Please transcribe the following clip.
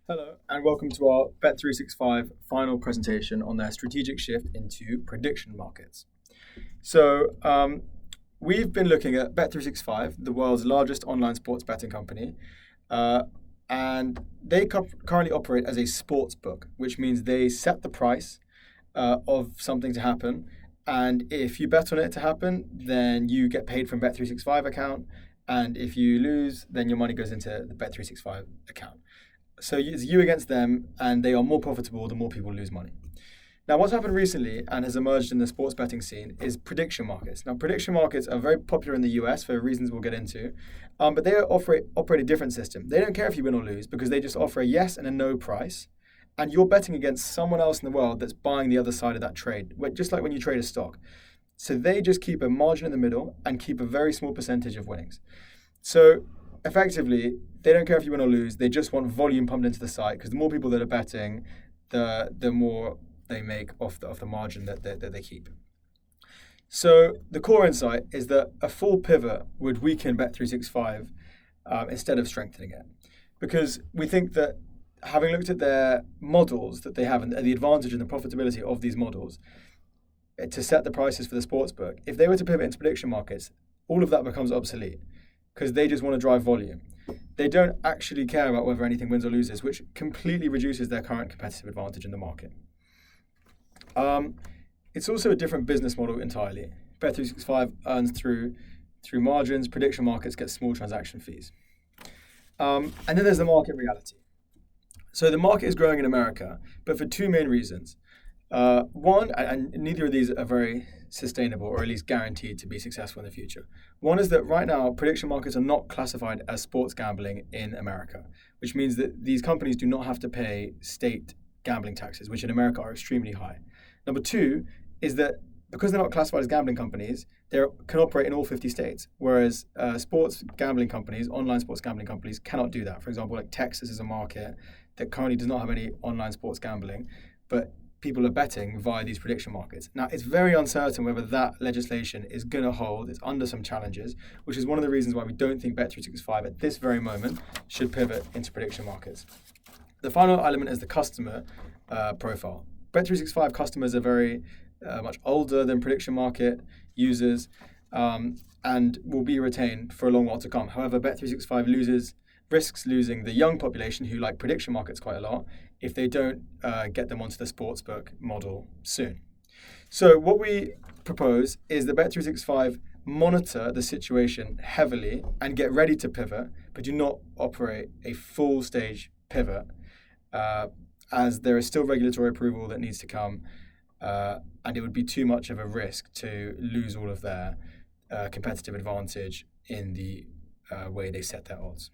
Hello, and welcome to our Bet365 final presentation on their strategic shift into prediction markets. We've been looking at Bet365, the world's largest online sports betting company, and they currently operate as a sports book, which means they set the price of something to happen. And if you bet on it to happen, then you get paid from Bet365 account. And if you lose, then your money goes into the Bet365 account. So it's you against them, and they are more profitable the more people lose money. Now, what's happened recently and has emerged in the sports betting scene is prediction markets. Now, prediction markets are very popular in the US for reasons we'll get into, but they operate a different system. They don't care if you win or lose because they just offer a yes and a no price, and you're betting against someone else in the world that's buying the other side of that trade, just like when you trade a stock. So they just keep a margin in the middle and keep a very small percentage of winnings. So effectively, they don't care if you win or lose. They just want volume pumped into the site because the more people that are betting, the more they make off the margin that they keep. So the core insight is that a full pivot would weaken Bet365 instead of strengthening it, because we think that having looked at their models that they have and the advantage and the profitability of these models to set the prices for the sportsbook, if they were to pivot into prediction markets, all of that becomes obsolete because they just want to drive volume. They don't actually care about whether anything wins or loses, which completely reduces their current competitive advantage in the market. It's also a different business model entirely. Bet365 earns through margins. Prediction markets get small transaction fees. And then there's the market reality. So the market is growing in America, but for two main reasons. One, and neither of these are very sustainable or at least guaranteed to be successful in the future. One is that right now, prediction markets are not classified as sports gambling in America, which means that these companies do not have to pay state gambling taxes, which in America are extremely high. Number two is that because they're not classified as gambling companies, they can operate in all 50 states, whereas sports gambling companies, online sports gambling companies, cannot do that. For example, like Texas is a market that currently does not have any online sports gambling, but people are betting via these prediction markets. Now, it's very uncertain whether that legislation is going to hold. It's under some challenges, which is one of the reasons why we don't think Bet365 at this very moment should pivot into prediction markets. The final element is the customer profile. Bet365 customers are very much older than prediction market users and will be retained for a long while to come. However, Bet365 risks losing the young population who like prediction markets quite a lot if they don't get them onto the sportsbook model soon. So what we propose is that Bet365 monitor the situation heavily and get ready to pivot, but do not operate a full stage pivot as there is still regulatory approval that needs to come and it would be too much of a risk to lose all of their competitive advantage in the way they set their odds.